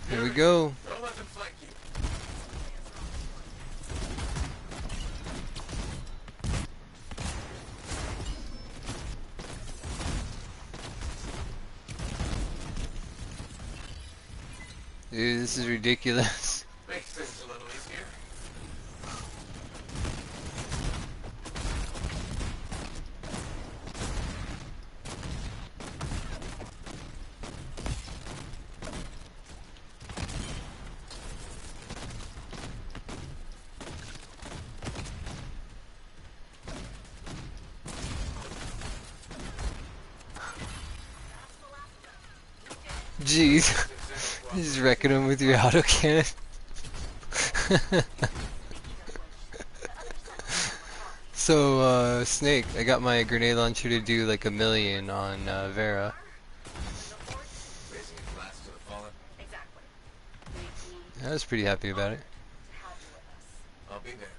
Here we go. Don't let them flank you. Dude, this is ridiculous. Makes things a little easier. Jeez. Just wrecking him with your autocannon. So, Snake, I got my grenade launcher to do like 1,000,000 on Vera. Raising a glass to the fallen. I was pretty happy about it. I'll be there.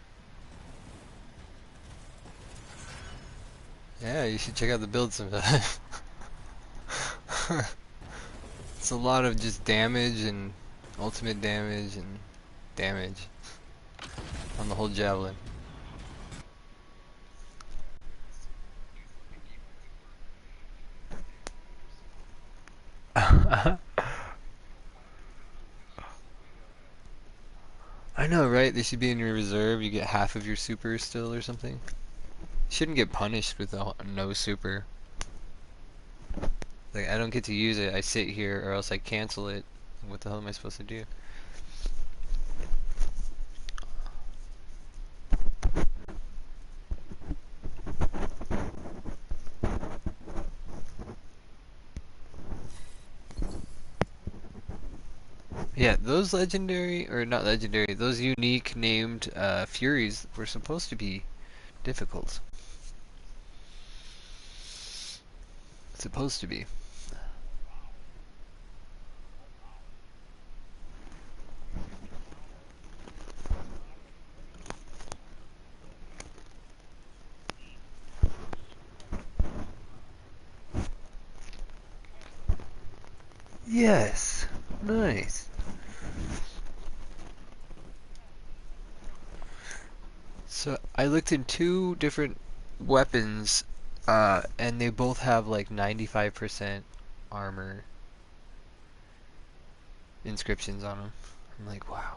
Yeah, you should check out the build sometime. It's a lot of just damage and ultimate damage and damage on the whole javelin. I know, right? They should be in your reserve. You get half of your super still or something. You shouldn't get punished with no super. Like, I don't get to use it. I sit here or else I cancel it. What the hell am I supposed to do? Yeah, those legendary, or not legendary, those unique named Furies were supposed to be difficult. Supposed to be. Yes. Nice. So I looked in two different weapons, and they both have like 95% armor inscriptions on them. I'm like, wow.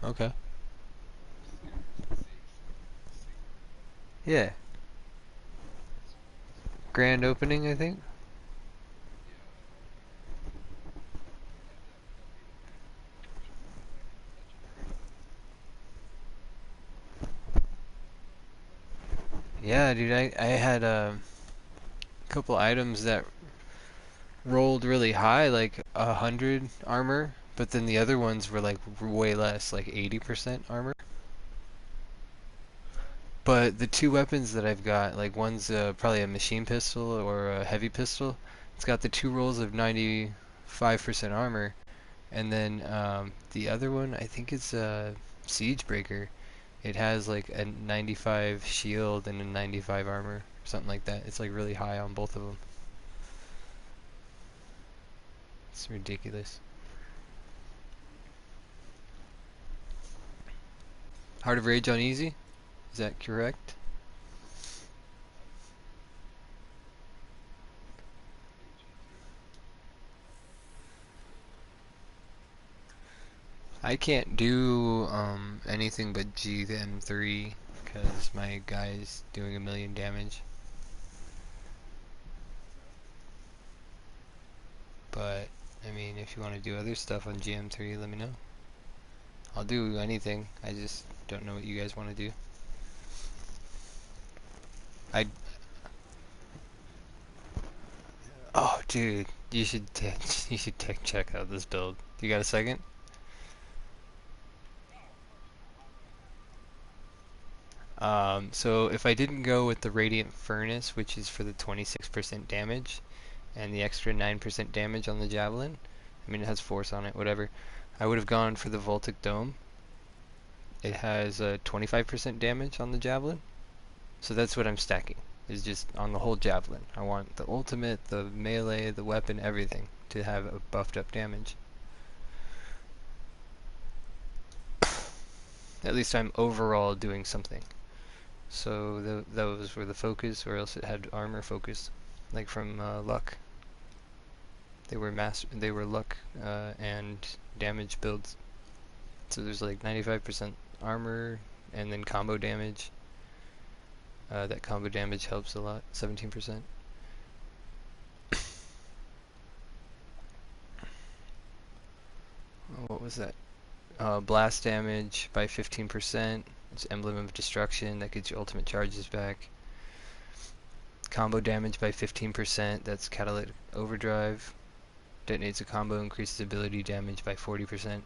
Okay. Yeah. Grand opening, I think. Yeah, dude, I had a couple items that rolled really high, like 100 armor, but then the other ones were like way less, like 80% armor. But the two weapons that I've got, like one's probably a machine pistol or a heavy pistol. It's got the two rolls of 95% armor, and then the other one I think it's a siege breaker. It has like a 95 shield and a 95 armor, something like that. It's like really high on both of them. It's ridiculous. Heart of Rage on easy? Is that correct? I can't do anything but G the M3 because my guy's doing 1,000,000 damage. But I mean, if you want to do other stuff on GM3, let me know. I'll do anything. I just don't know what you guys want to do. I Oh, dude, you should you should check out this build. You got a second? So if I didn't go with the Radiant Furnace, which is for the 26% damage and the extra 9% damage on the Javelin, I mean, it has force on it, whatever. I would have gone for the Voltic Dome. It has 25% damage on the javelin. So that's what I'm stacking, is just on the whole javelin. I want the ultimate, the melee, the weapon, everything to have a buffed up damage. At least I'm overall doing something. So those were the focus, or else it had armor focus, like from luck. They were luck and damage builds. So there's like 95% armor and then combo damage. That combo damage helps a lot, 17%. What was that? Blast damage by 15%. It's Emblem of Destruction, that gets your ultimate charges back. Combo damage by 15%, that's Catalytic Overdrive. Detonates a combo, increases ability damage by 40%.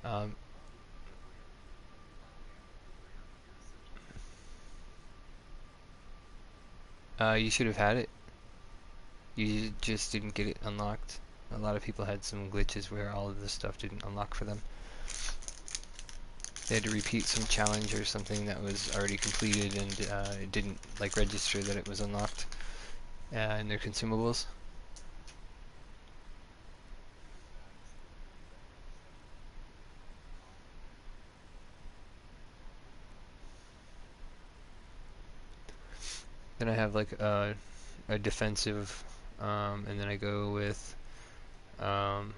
Um, you should have had it. You just didn't get it unlocked. A lot of people had some glitches where all of this stuff didn't unlock for them. They had to repeat some challenge or something that was already completed, and it didn't like register that it was unlocked in their consumables. Then I have like a defensive, and then I go with um,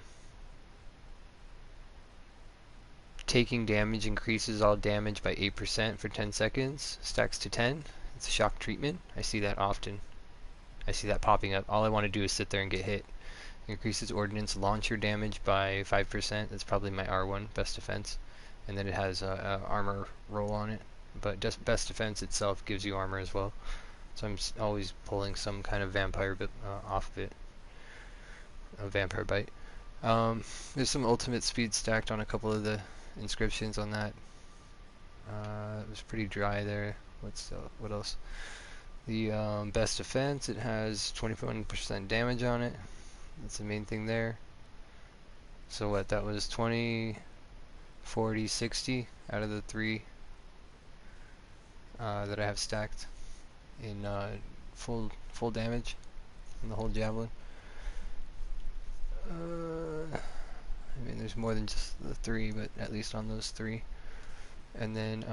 taking damage increases all damage by 8% for 10 seconds, stacks to 10. It's a shock treatment. I see that often. I see that popping up. All I want to do is sit there and get hit. Increases ordnance launcher damage by 5%. That's probably my R1, best defense. And then it has a armor roll on it. But just best defense itself gives you armor as well. So I'm always pulling some kind of vampire bit off of it. A vampire bite. There's some ultimate speed stacked on a couple of the inscriptions on that. It was pretty dry there. What else? The best defense, it has 21% damage on it. That's the main thing there. So what, that was 20, 40, 60 out of the 3 that I have stacked in full damage on the whole javelin. I mean, there's more than just the 3, but at least on those 3. And then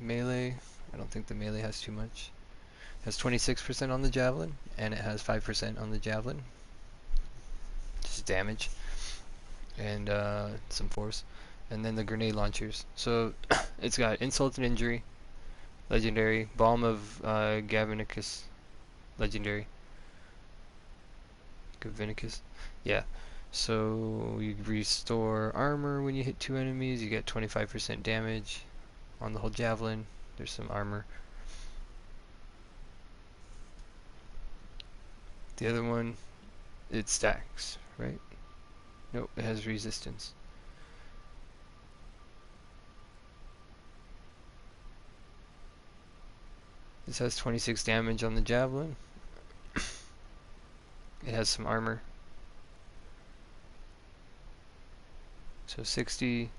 melee, I don't think the melee has too much. It has 26% on the javelin, and it has 5% on the javelin. Just damage and some force. And then the grenade launchers. So it's got insult and injury, legendary, balm of Gavanicus, legendary. Gavanicus, yeah. So you restore armor when you hit 2 enemies. You get 25% damage on the whole javelin. There's some armor. The other one, it stacks, right? Nope, it has resistance. This has 26 damage on the javelin. It has some armor. So 60,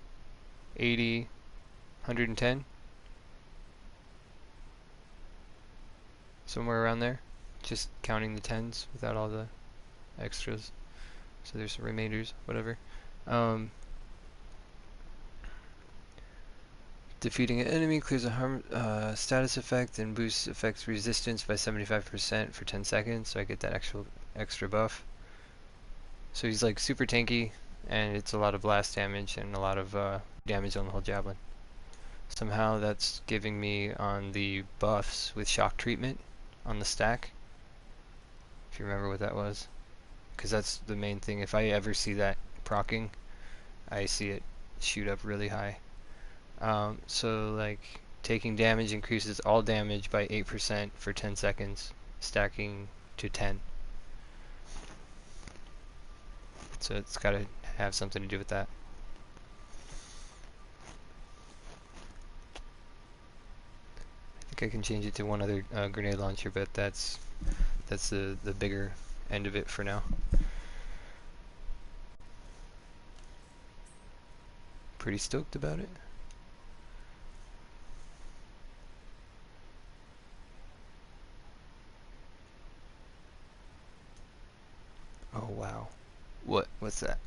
80, 110. Somewhere around there. Just counting the tens without all the extras. So there's some remainders, whatever. Defeating an enemy clears a harm status effect and boosts effect's resistance by 75% for 10 seconds, so I get that extra buff. So he's like super tanky, and it's a lot of blast damage and a lot of damage on the whole javelin. Somehow that's giving me on the buffs with shock treatment on the stack, if you remember what that was. Because that's the main thing. If I ever see that proccing, I see it shoot up really high. So like taking damage increases all damage by 8% for 10 seconds, stacking to 10. So it's got to have something to do with that. I think I can change it to one other grenade launcher, but that's the bigger end of it for now. pretty stoked about it. Oh wow. What's that?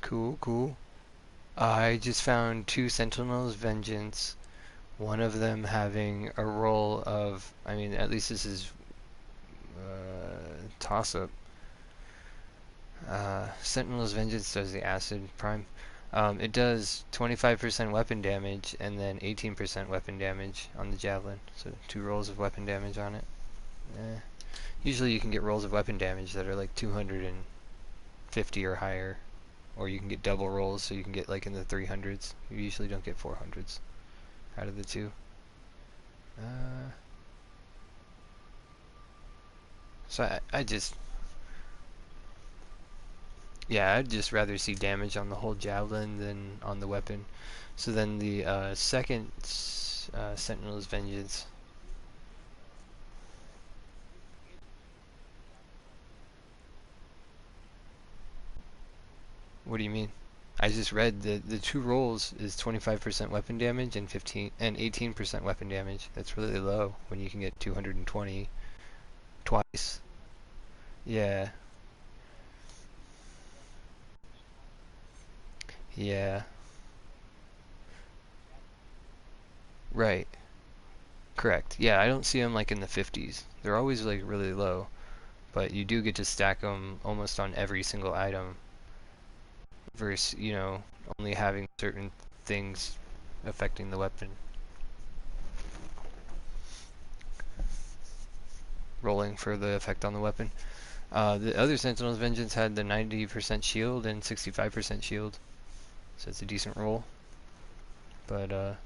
Cool, cool. I just found two Sentinels Vengeance. One of them having a roll of, I mean, at least this is toss up. Sentinel's Vengeance does the Acid Prime. It does 25% weapon damage and then 18% weapon damage on the Javelin. So two rolls of weapon damage on it. Eh. Usually you can get rolls of weapon damage that are like 250 or higher. Or you can get double rolls, so you can get like in the 300s. You usually don't get 400s out of the two. Uh, so I just, yeah, I'd just rather see damage on the whole javelin than on the weapon. So then the second Sentinel's Vengeance. What do you mean? I just read the two rolls is 25% weapon damage and 18% weapon damage. That's really low when you can get 220 twice. Yeah, yeah, right. Correct. Yeah, I don't see them like in the 50s. They're always like really low, but you do get to stack them almost on every single item versus, only having certain things affecting the weapon. Rolling for the effect on the weapon. The other Sentinel's Vengeance had the 90% shield and 65% shield, so it's a decent roll. But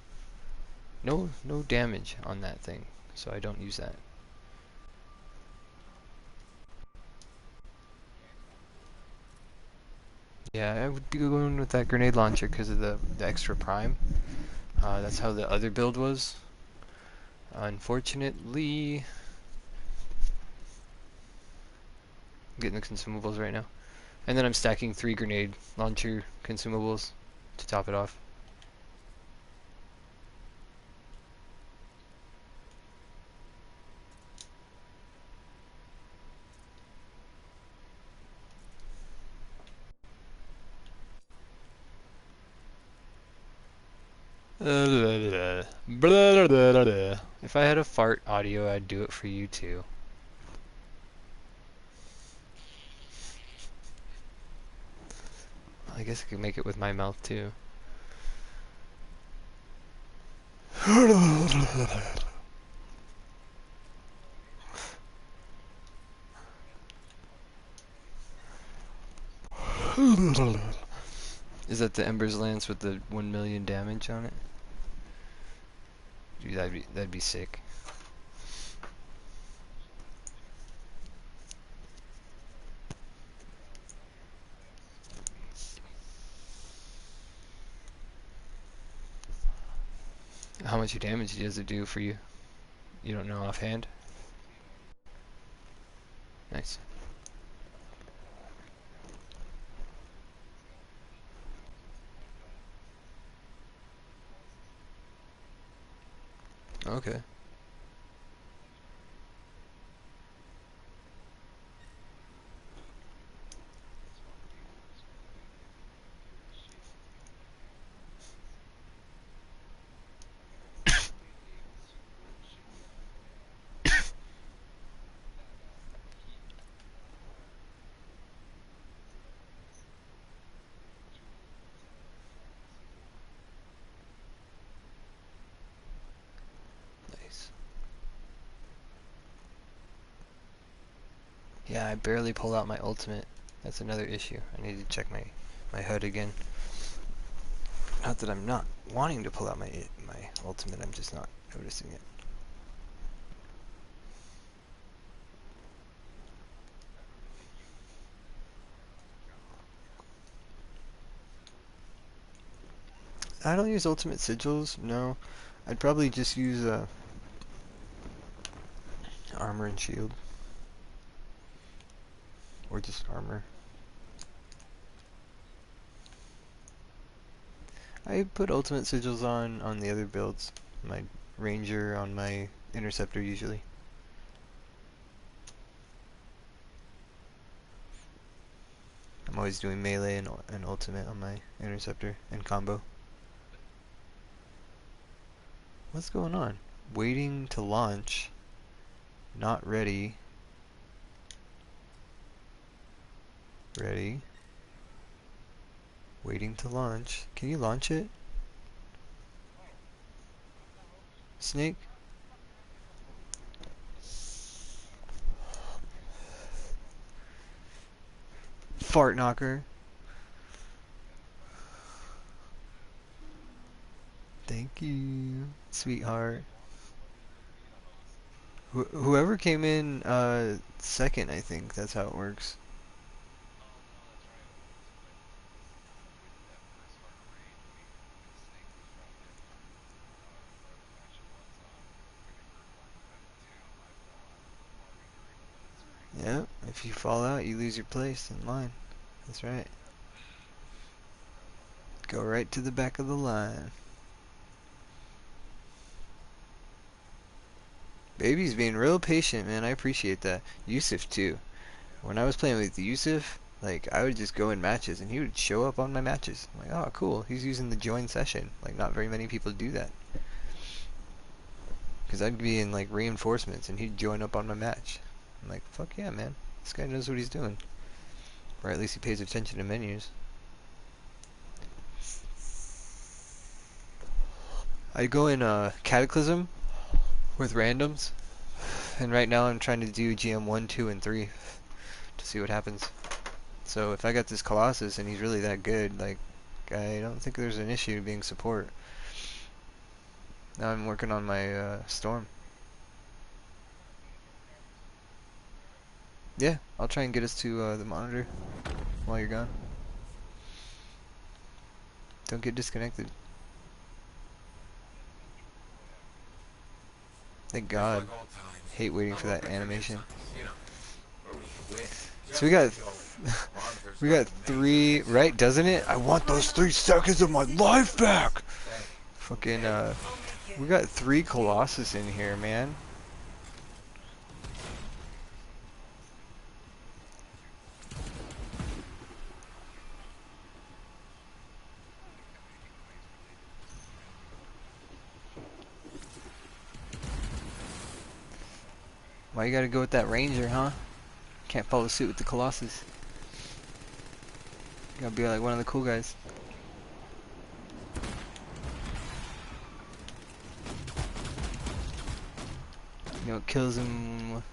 no damage on that thing, so I don't use that. Yeah, I would be going with that grenade launcher because of the extra prime. That's how the other build was. Unfortunately, I'm getting the consumables right now. And then I'm stacking 3 grenade launcher consumables to top it off. If I had a fart audio, I'd do it for you too. I guess I could make it with my mouth too. Is that the Ember's Lance with the 1 million damage on it? Dude, that'd be sick. How much damage does it do for you? You don't know offhand? Nice. Okay. Nice. Yeah, I barely pulled out my ultimate. That's another issue. I need to check my HUD again. Not that I'm not wanting to pull out my ultimate, I'm just not noticing it. I don't use ultimate sigils, no. I'd probably just use armor and shield. Or just armor. I put ultimate sigils on the other builds. My ranger on my interceptor usually. I'm always doing melee and ultimate on my interceptor and combo. What's going on? Waiting to launch. Not ready. Ready. Waiting to launch. Can you launch it? Snake? Fart knocker. Thank you, sweetheart. Whoever came in second, I think that's how it works. Yep, if you fall out, you lose your place in line. That's right. Go right to the back of the line. Baby's being real patient, man. I appreciate that. Yusuf too. When I was playing with Yusuf, like I would just go in matches and he would show up on my matches. I'm like, oh cool, he's using the join session. Like not very many people do that. Cause I'd be in like reinforcements and he'd join up on my match. I'm like, fuck yeah, man. This guy knows what he's doing. Or at least he pays attention to menus. I go in Cataclysm with randoms, and right now I'm trying to do GM 1, 2, and 3 to see what happens. So if I got this Colossus and he's really that good, like, I don't think there's an issue being support. Now I'm working on my Storm. Yeah, I'll try and get us to the monitor while you're gone. Don't get disconnected. Thank God. Hate waiting for that animation. So we got 3, right? Doesn't it? I want those 3 seconds of my life back. Fucking we got 3 Colossus in here, man. Why you gotta go with that Ranger, huh? Can't follow suit with the Colossus. You gotta be like one of the cool guys. You know what kills him? What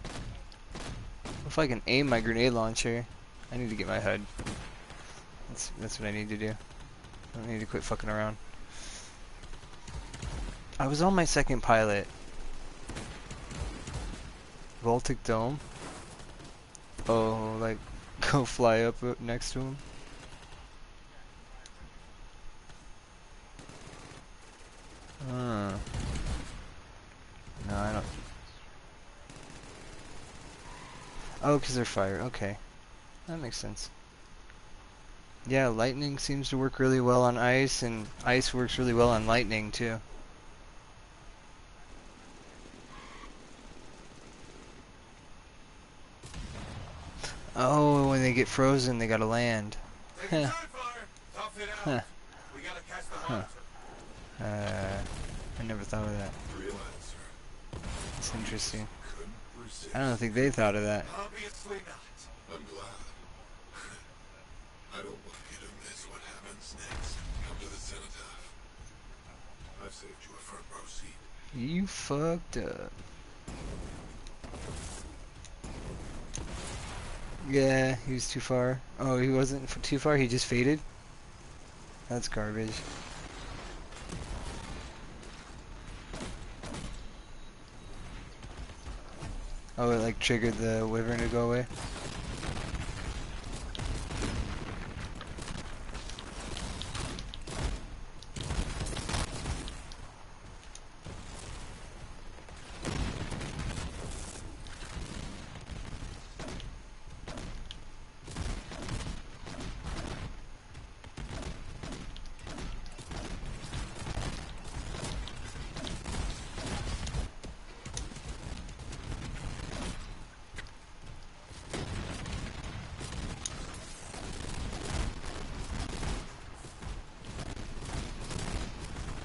if I can aim my grenade launcher? I need to get my HUD. That's what I need to do. I don't need to quit fucking around. I was on my second pilot. Baltic Dome. Oh, like go fly up next to him. No, I don't. Oh, because they're fire. Okay, that makes sense. Yeah, lightning seems to work really well on ice, and ice works really well on lightning too. Oh, when they get frozen, they gotta land. Huh. Huh. Huh. I never thought of that. That's interesting. I don't think they thought of that. Obviously not. I'm glad. I don't want you to miss what happens next. Come to the cenotaph. I've saved you a front row seat. You fucked up. Yeah, he was too far. Oh, he wasn't too far, he just faded? That's garbage. Oh, it like triggered the wyvern to go away?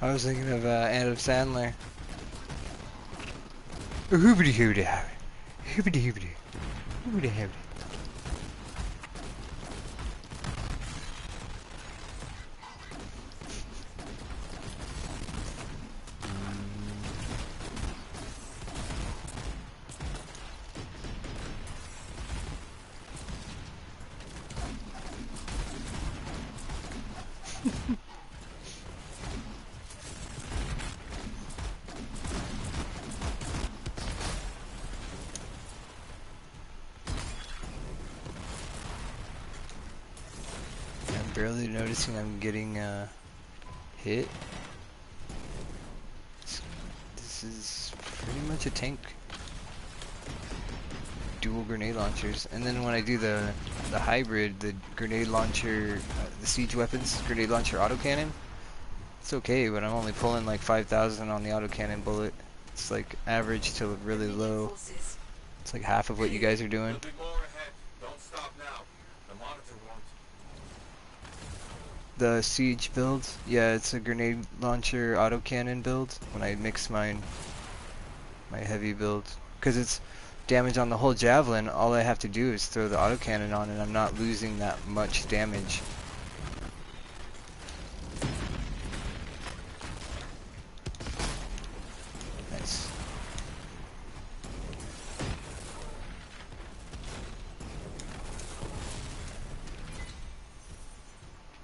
I was thinking of Adam Sandler. Hoobity hoobity hoobity hoobity hoobity hoobity. I'm barely noticing I'm getting hit. This is pretty much a tank. Dual grenade launchers, and then when I do the hybrid, the grenade launcher, the siege weapons grenade launcher autocannon, it's okay, but I'm only pulling like 5,000 on the autocannon bullet. It's like average to really low. It's like half of what you guys are doing. There'll be more ahead. Don't stop now. The monitor won't. The siege build, yeah, it's a grenade launcher autocannon build. When I mix my heavy build, because it's damage on the whole javelin, all I have to do is throw the autocannon on and I'm not losing that much damage. Nice.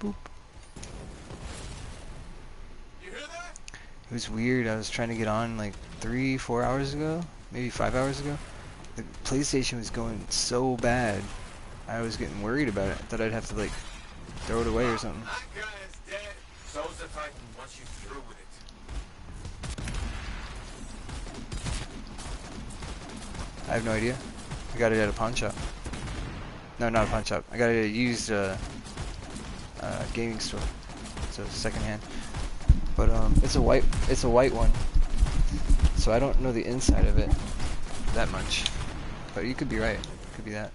Boop. You hear that? It was weird, I was trying to get on like 3-4 hours ago, maybe 5 hours ago. The PlayStation was going so bad, I was getting worried about it. I thought I'd have to like throw it away or something. That guy is dead. So's the Titan once you're through with it. I have no idea. I got it at a pawn shop. No, not a pawn shop. I got it at a used gaming store. So secondhand. But it's a white one. So I don't know the inside of it that much. But you could be right. It could be that.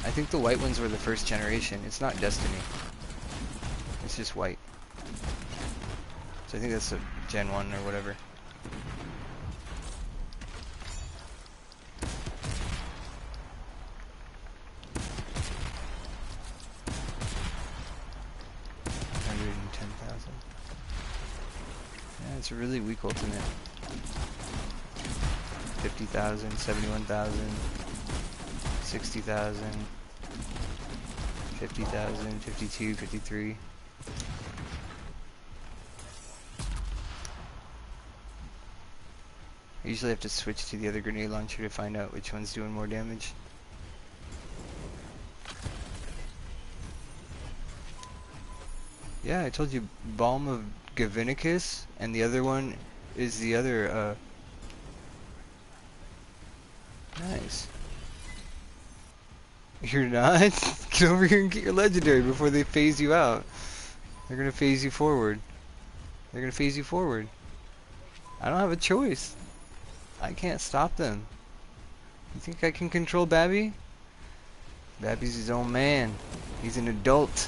I think the white ones were the first generation. It's not Destiny. It's just white. So I think that's a Gen 1 or whatever. Yeah, it's a really weak ultimate. 50,000, 71,000, 60,000, 50,000, 52, 53. I usually have to switch to the other grenade launcher to find out which one's doing more damage. Yeah, I told you, Balm of Gavinicus, and the other one is the other, Nice. You're not? Get over here and get your legendary before they phase you out. They're gonna phase you forward. They're gonna phase you forward. I don't have a choice. I can't stop them. You think I can control Babby? Babby's his own man. He's an adult.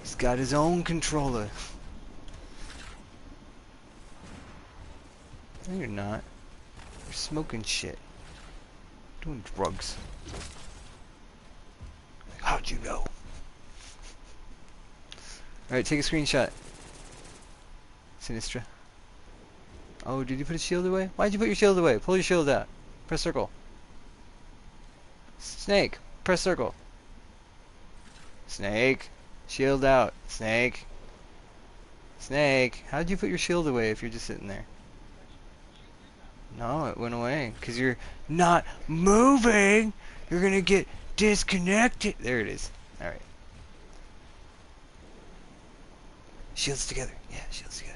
He's got his own controller. No, you're not. You're smoking shit. Doing drugs. How'd you know? Alright, take a screenshot. Sinistra. Oh, did you put a shield away? Why'd you put your shield away? Pull your shield out. Press circle. Snake, press circle. Snake, shield out. Snake. Snake, how'd you put your shield away if you're just sitting there? No, it went away. Because you're not moving. You're going to get disconnected. There it is. Alright. Shields together. Yeah, shields together.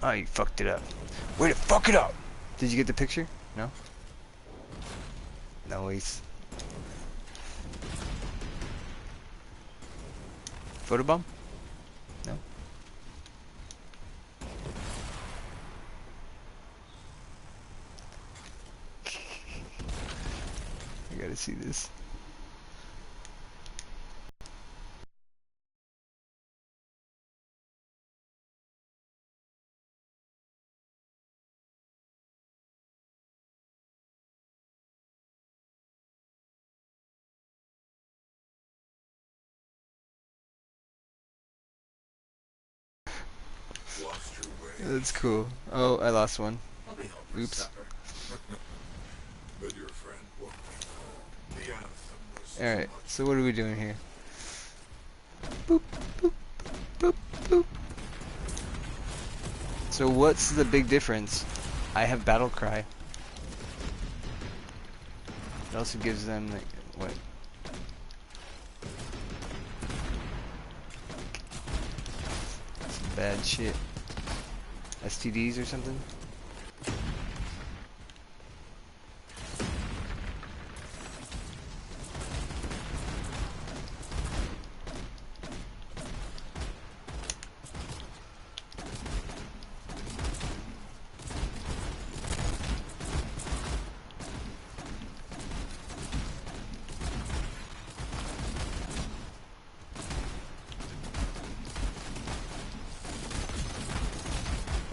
Oh, you fucked it up. Way to fuck it up! Did you get the picture? No? Nice. Photobomb? No? see this. Lost your way. That's cool. Oh, I lost one. Let me help her, Oops. sucker. But your friend won't be. The anthem was too Alright, much. so what are we doing here? Boop, boop, boop, boop. So what's the big difference? I have battle cry. It also gives them like what? Some bad shit. STDs or something?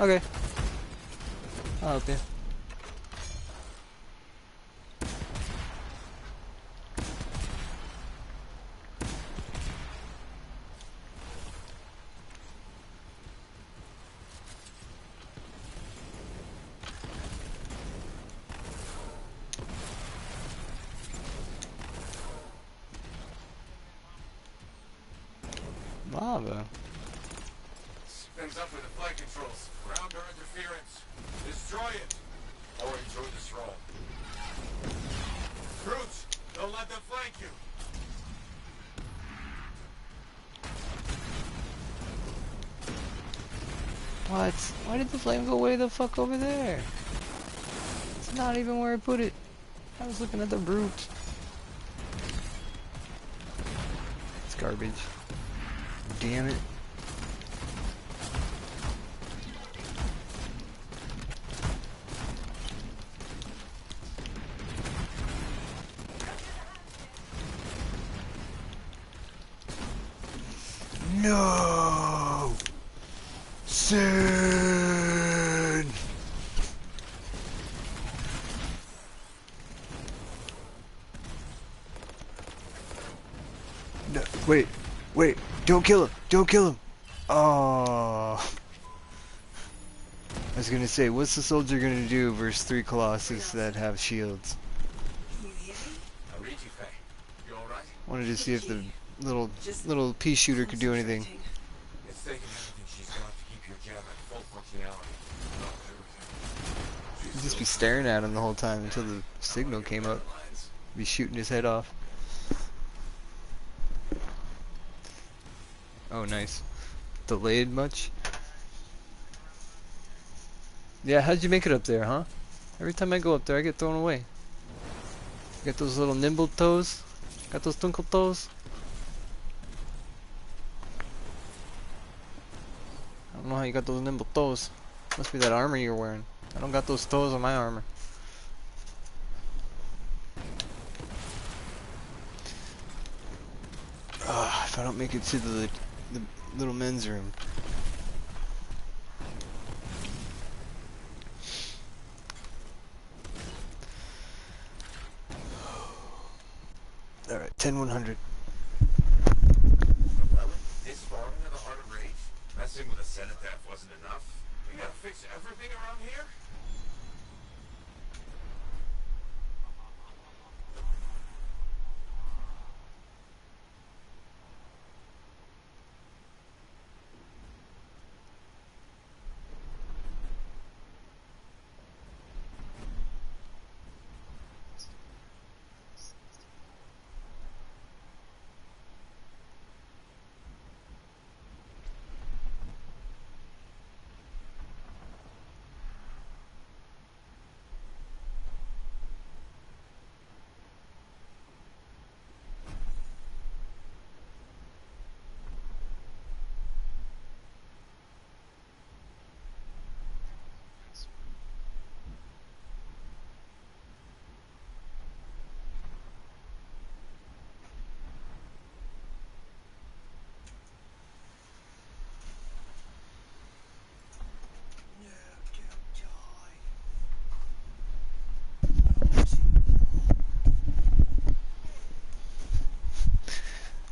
Okay. I'll help you. Lava. Things up with the flight controls. Ground or interference. Destroy it. Or enjoy this roll. Brutes, don't let them flank you. What? Why did the flame go way the fuck over there? It's not even where I put it. I was looking at the brute. It's garbage. Damn it. No! Sin! No, wait, don't kill him, don't kill him! Oh. I was gonna say, what's the soldier gonna do versus 3 Colossus that have shields? Can you hear me? I read you, Faye. You alright? Wanted to see if the little pea shooter could do anything. Concentrating. It's taking everything she's got to keep your jab at full functionality. Not everything. You'd just be staring at him the whole time until the signal came up. Be shooting his head off. Oh, nice. Delayed much? Yeah, how'd you make it up there, huh? Every time I go up there, I get thrown away. Got those little nimble toes? Got those twinkle toes? I don't know how you got those nimble toes. Must be that armor you're wearing. I don't got those toes on my armor. If I don't make it to the little men's room. Alright, 10-100. This far into the heart of rage? Messing with a cenotaph wasn't enough? We gotta fix everything around here?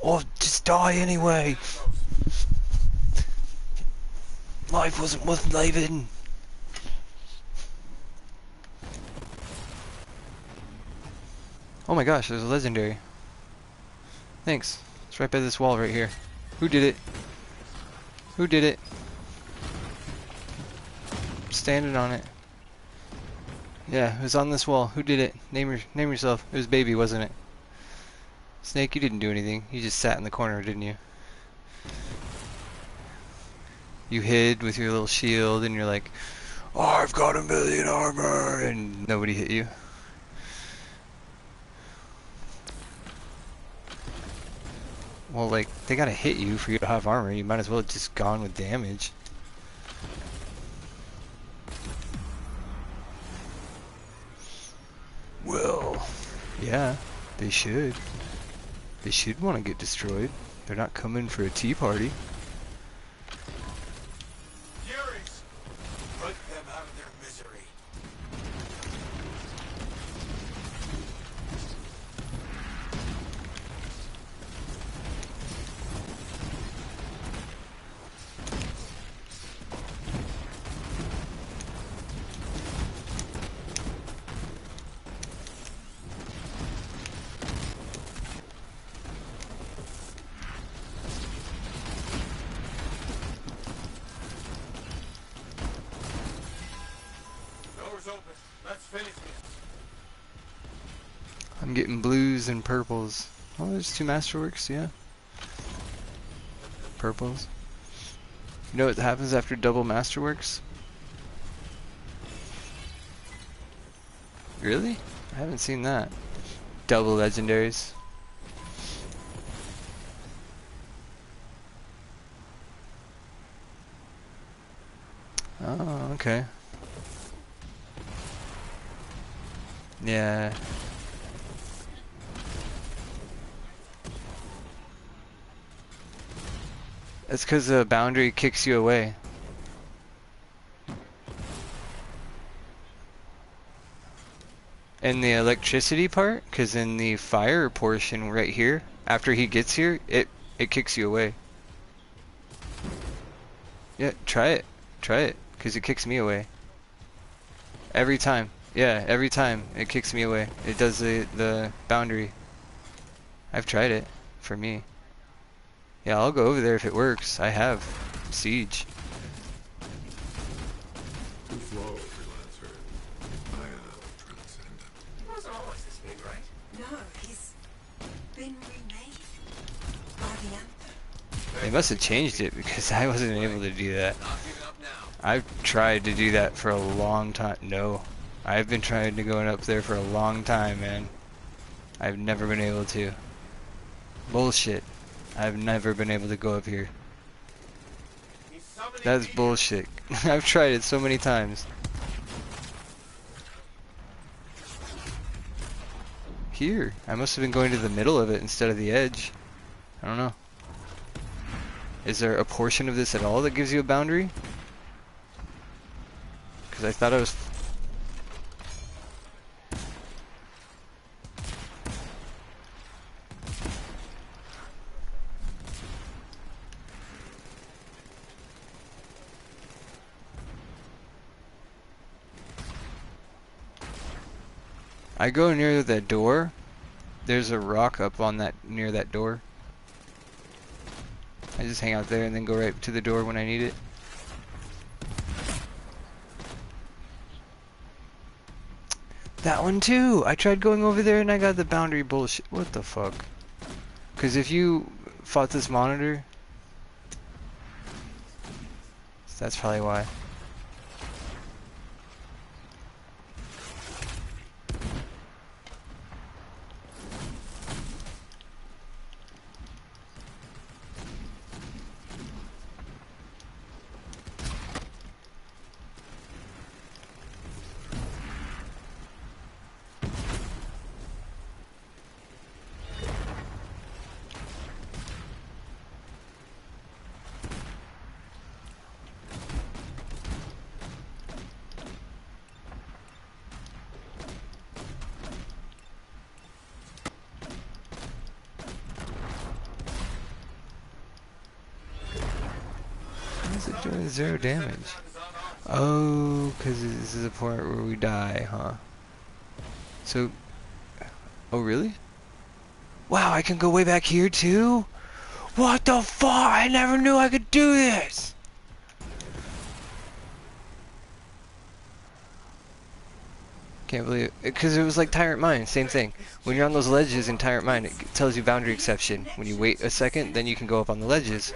Oh, just die anyway. Life wasn't worth living. Oh my gosh, there's a legendary. Thanks. It's right by this wall right here. Who did it? Who did it? I'm standing on it. Yeah, it was on this wall. Who did it? Name yourself. It was Baby, wasn't it? Snake, you didn't do anything. You just sat in the corner, didn't you? You hid with your little shield and you're like, oh, I've got 1,000,000 armor, and nobody hit you. Well, like, they gotta hit you for you to have armor. You might as well have just gone with damage. Well, yeah, they should. They should want to get destroyed. They're not coming for a tea party. Furies! Put them out of their misery. Door's open. Let's finish this. I'm getting blues and purples. Oh, there's 2 masterworks, yeah. Purples. You know what happens after double masterworks? Really? I haven't seen that. Double legendaries. Oh, okay. Yeah. It's because the boundary kicks you away. In the electricity part, because in the fire portion right here, after he gets here, it kicks you away. Yeah, try it. Try it, because it kicks me away. Every time. Yeah, every time it kicks me away. It does the boundary. I've tried it, for me. Yeah, I'll go over there if it works. I have Siege. Too slow, Freelancer. I am transcendent. He wasn't always this big, right? No, he's been remade by the Anthem. They must have changed it because I wasn't able to do that. Not giving up now. I've tried to do that for a long time. No. I've been trying to go up there for a long time, man. I've never been able to. Bullshit. I've never been able to go up here. He's summoning That's me. bullshit. I've tried it so many times. Here. I must have been going to the middle of it instead of the edge. I don't know. Is there a portion of this at all that gives you a boundary? Because I thought I was... I go near that door. There's a rock up on that, near that door. I just hang out there and then go right to the door when I need it. That one too! I tried going over there and I got the boundary bullshit. What the fuck? Because if you fought this monitor... That's probably why. it doing 0 damage? Oh, because this is a part where we die, huh? So, oh really? Wow, I can go way back here too? What the fuck? I never knew I could do this! Can't believe it. Because it was like Tyrant Mine, same thing. When you're on those ledges in Tyrant Mine, it tells you boundary exception. When you wait a second, then you can go up on the ledges.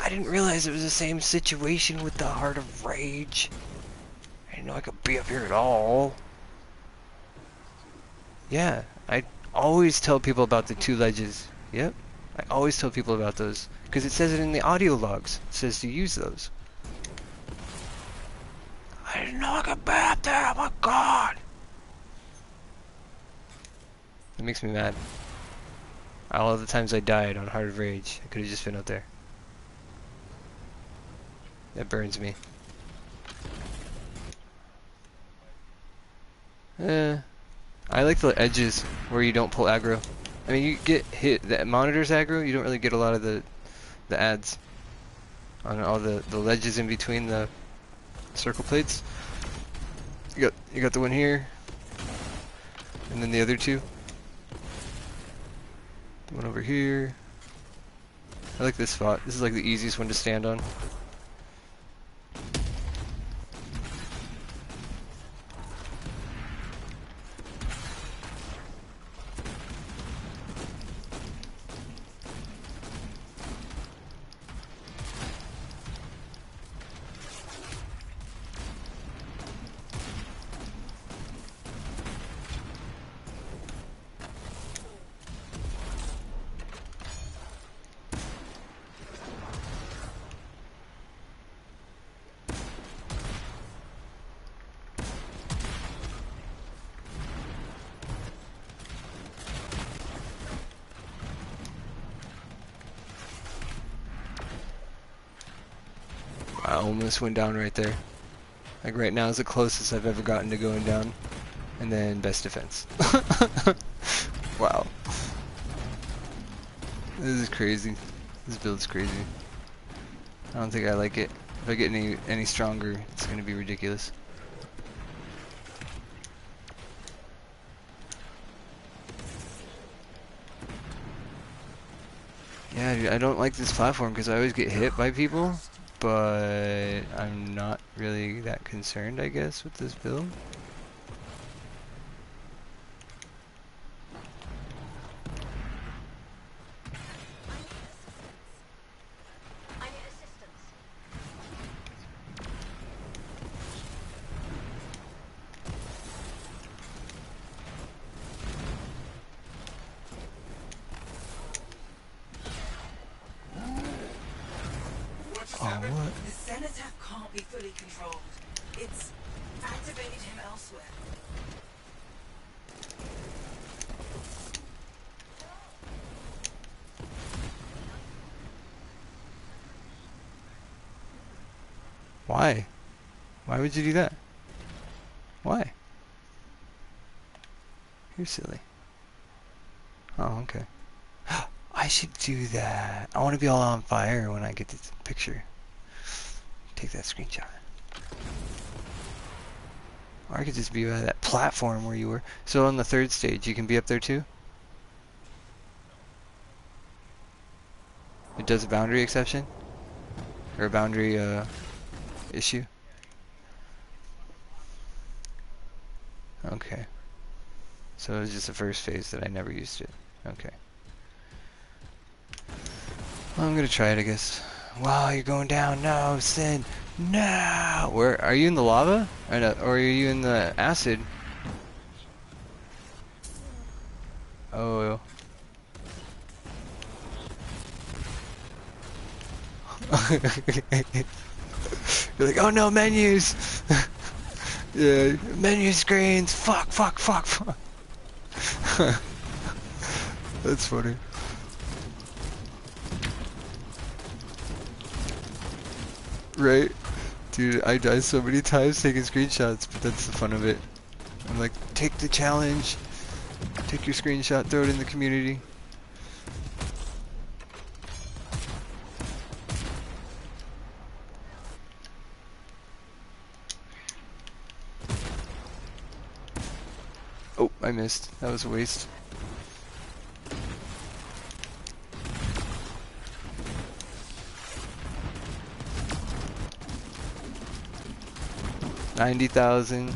I didn't realize it was the same situation with the Heart of Rage. I didn't know I could be up here at all. Yeah, I always tell people about the 2 ledges. Yep, I always tell people about those. Because it says it in the audio logs. It says to use those. I didn't know I could be up there, oh my god! That makes me mad. All of the times I died on Heart of Rage, I could have just been up there. That burns me. I like the edges where you don't pull aggro. I mean, you get hit, the monitor's aggro, you don't really get a lot of the ads on all the ledges in between the circle plates. You got the one here, and then the other 2. The one over here. I like this spot. This is like the easiest one to stand on. I almost went down right there. Like right now is the closest I've ever gotten to going down. And then best defense. Wow. This is crazy. This build's crazy. I don't think I like it. If I get any stronger, it's gonna be ridiculous. Yeah, dude, I don't like this platform because I always get hit by people, but I'm not really that concerned, I guess, with this build. Oh, what? The cenotaph can't be fully controlled. It's activated him elsewhere. Why? Why would you do that? Why? You're silly. Oh, okay. I should do that. I want to be all on fire when I get this picture. Take that screenshot. Or I could just be by that platform where you were. So on the 3rd stage, you can be up there too? It does a boundary exception? Or a boundary issue? Okay. So it was just the first phase that I never used it. Okay. Well, I'm gonna try it, I guess. Wow, you're going down. No, Sin. No! Where are you in the lava? Or are you in the acid? Oh. You're like, oh no, menus! Yeah, menu screens! Fuck, fuck, fuck, fuck! That's funny. Right? Dude, I die so many times taking screenshots, but that's the fun of it. I'm like, take the challenge. Take your screenshot, throw it in the community. Oh, I missed. That was a waste. $90,000.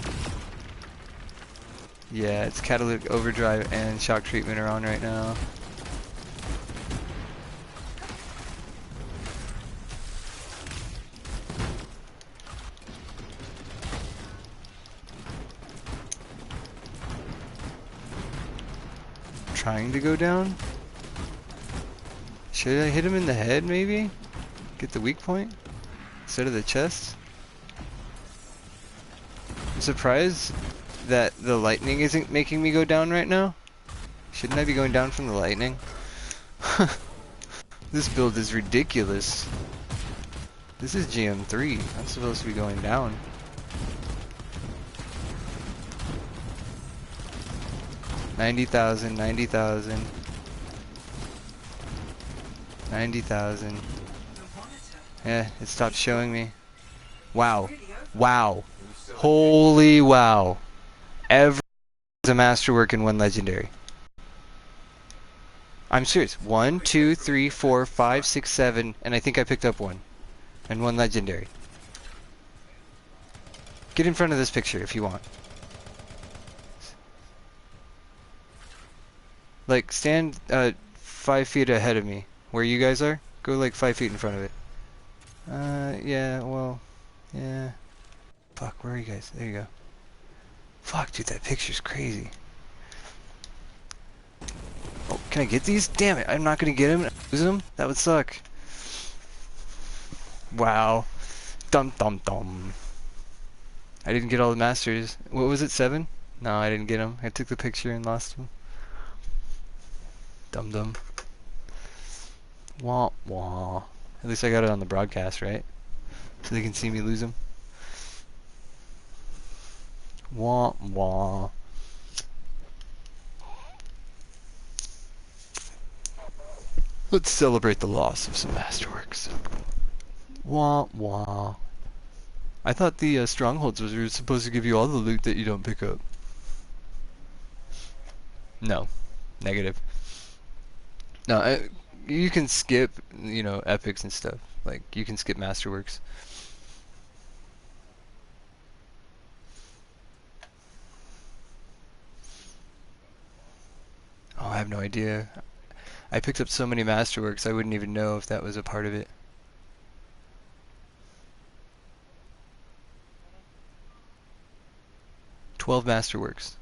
Yeah, it's catalytic overdrive and shock treatment are on right now. Trying to go down? Should I hit him in the head maybe? Get the weak point? Instead of the chest? I'm surprised that the lightning isn't making me go down right now. Shouldn't I be going down from the lightning? This build is ridiculous. This is GM3. I'm supposed to be going down. $90,000, $90,000. $90,000. Yeah, it stopped showing me. Wow. Wow. Holy wow. Every is a masterwork and one legendary. I'm serious. 1, 2, 3, 4, 5, 6, 7, and I think I picked up one. And one legendary. Get in front of this picture if you want. Like, stand 5 feet ahead of me. Where you guys are? Go like 5 feet in front of it. Yeah, well, yeah. Fuck, where are you guys? There you go. Fuck, dude, that picture's crazy. Oh, can I get these? Damn it, I'm not gonna get him. Lose him? That would suck. Wow. Dum dum dum. I didn't get all the masters. What was it, 7? No, I didn't get them. I took the picture and lost them. Dum dum. Wah wah. At least I got it on the broadcast, right? So they can see me lose them. Wah wah. Let's celebrate the loss of some masterworks. Wah wah. I thought the strongholds was supposed to give you all the loot that you don't pick up. No. Negative. No, you can skip, you know, epics and stuff. Like, you can skip masterworks. Oh, I have no idea. I picked up so many masterworks, I wouldn't even know if that was a part of it. 12 masterworks.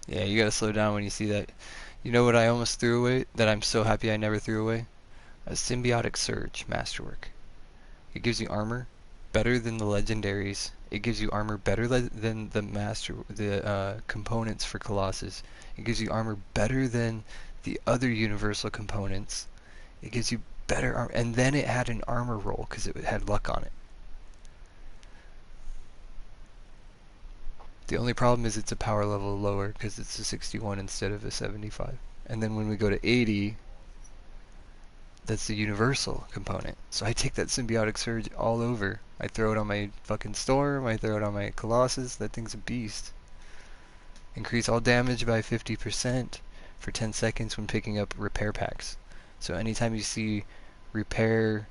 Yeah, you gotta slow down when you see that. You know what I almost threw away? That I'm so happy I never threw away? A symbiotic surge masterwork. It gives you armor better than the legendaries. It gives you armor better than the components for Colossus. It gives you armor better than the other universal components. It gives you better armor, and then it had an armor roll because it had luck on it. The only problem is it's a power level lower because it's a 61 instead of a 75. And then when we go to 80, that's the universal component. So I take that symbiotic surge all over. I throw it on my fucking storm, I throw it on my Colossus, that thing's a beast. Increase all damage by 50% for 10 seconds when picking up repair packs. So anytime you see repair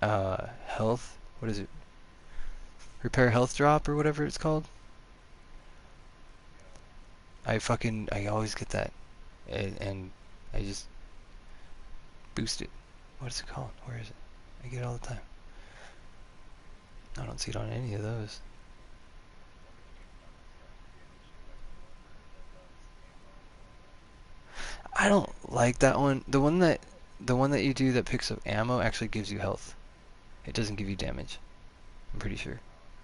health, what is it? Repair health drop or whatever it's called. I always get that. And I just boost it. What is it called? Where is it? I get it all the time. I don't see it on any of those. I don't like that one. The one that you do that picks up ammo actually gives you health. It doesn't give you damage. I'm pretty sure.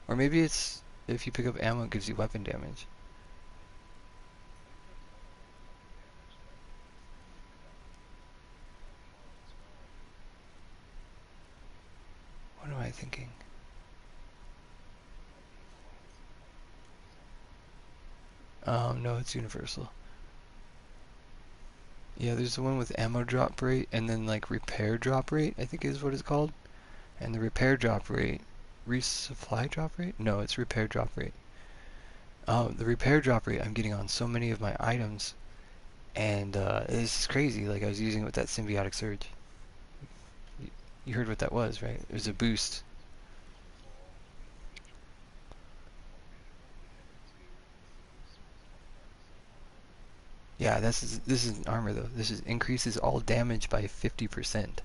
Or maybe it's if you pick up ammo it gives you weapon damage. What am I thinking? No, it's universal. Yeah, there's the one with ammo drop rate and then like repair drop rate, I think is what it's called. And the repair drop rate, resupply drop rate? No, it's repair drop rate. The repair drop rate I'm getting on so many of my items, and it's just crazy. Like I was using it with that symbiotic surge. You, you heard what that was, right? It was a boost. Yeah, this is armor though. This is increases all damage by 50%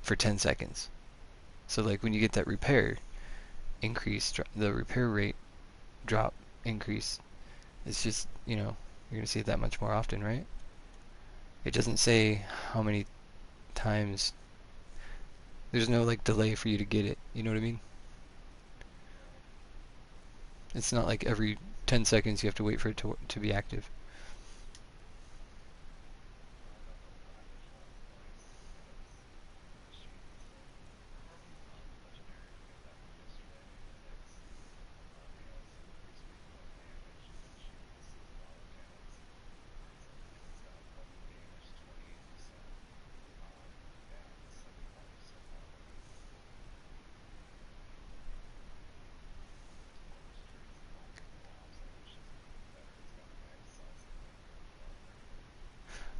for 10 seconds. So like when you get that repair increase, the repair rate drop increase, it's just, you're gonna see it that much more often, right? It doesn't say how many times. There's no like delay for you to get it. You know what I mean? It's not like every 10 seconds you have to wait for it to be active.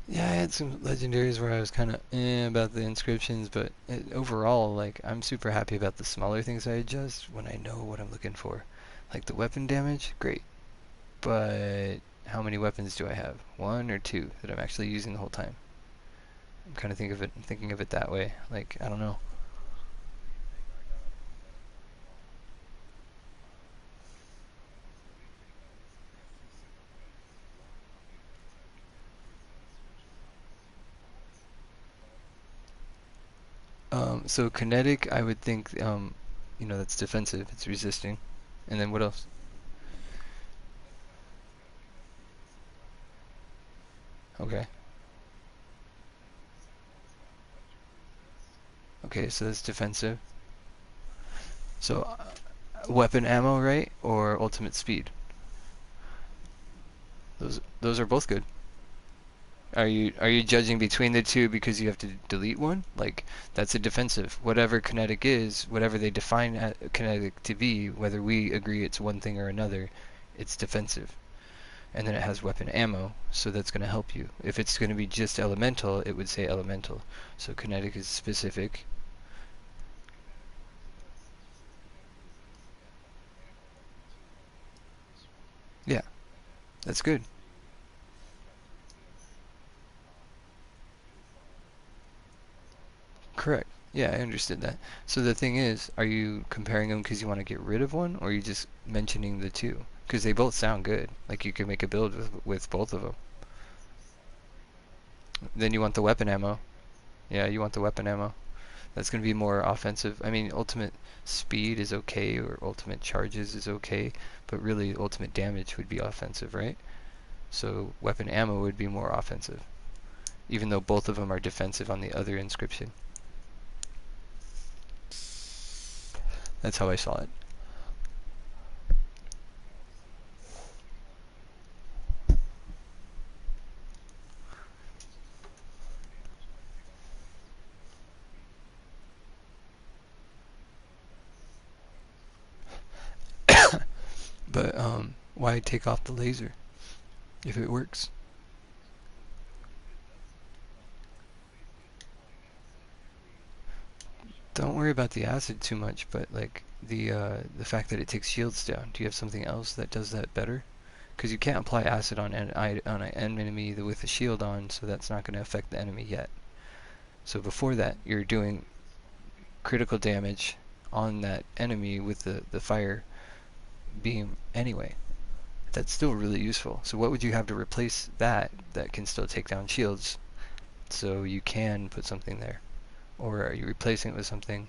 Yeah, I had some legendaries where I was kind of about the inscriptions, but overall, like, I'm super happy about the smaller things I adjust when I know what I'm looking for. Like the weapon damage, great, but how many weapons do I have? One or two that I'm actually using the whole time? I'm kind of thinking of it that way. Like, I don't know. So kinetic, I would think, that's defensive. It's resisting. And then what else? Okay. Okay, so that's defensive. So weapon ammo, right? Or ultimate speed. Those are both good. Are you judging between the two because you have to delete one? Like that's a defensive. Whatever kinetic is, whatever they define kinetic to be, whether we agree it's one thing or another, it's defensive. And then it has weapon ammo, so that's going to help you. If it's going to be just elemental, it would say elemental. So kinetic is specific. Yeah, that's good. Correct. Yeah, I understood that. So the thing is, are you comparing them because you want to get rid of one, or are you just mentioning the two? Because they both sound good. Like you could make a build with both of them. Then you want the weapon ammo. Yeah, you want the weapon ammo. That's going to be more offensive. I mean, ultimate speed is okay, or ultimate charges is okay, but really ultimate damage would be offensive, right? So weapon ammo would be more offensive, even though both of them are defensive on the other inscription. That's how I saw it. But why take off the laser if it works? Don't worry about the acid too much, but like the fact that it takes shields down. Do you have something else that does that better? Because you can't apply acid on an enemy with a shield on, so that's not going to affect the enemy yet. So before that, you're doing critical damage on that enemy with the fire beam anyway. That's still really useful. So what would you have to replace that can still take down shields so you can put something there? Or are you replacing it with something?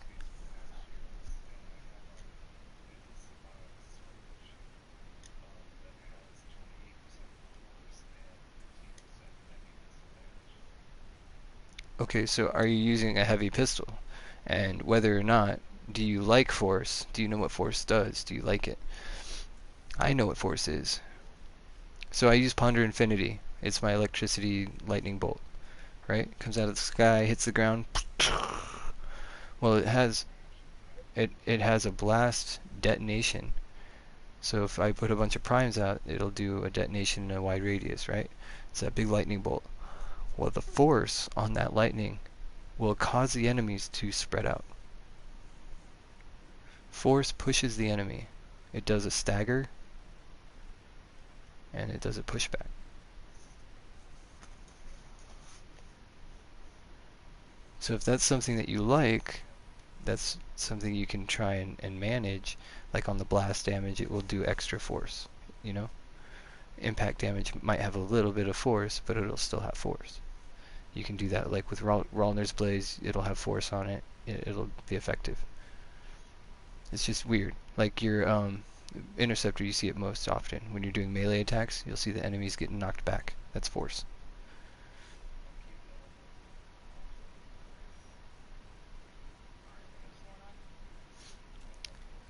Okay, so are you using a heavy pistol? And whether or not, do you like force? Do you know what force does? Do you like it? I know what force is. So I use Ponder Infinity. It's my electricity lightning bolt, right? Comes out of the sky, hits the ground. Well, it has a blast detonation. So if I put a bunch of primes out, it'll do a detonation in a wide radius, right? It's that big lightning bolt. Well, the force on that lightning will cause the enemies to spread out. Force pushes the enemy. It does a stagger, and it does a pushback. So if that's something that you like, that's something you can try and manage. Like on the blast damage, it will do extra force, you know? Impact damage might have a little bit of force, but it'll still have force. You can do that like with Rallner's Blaze, it'll have force on it. It'll be effective. It's just weird. Like your Interceptor, you see it most often. When you're doing melee attacks, you'll see the enemies getting knocked back. That's force.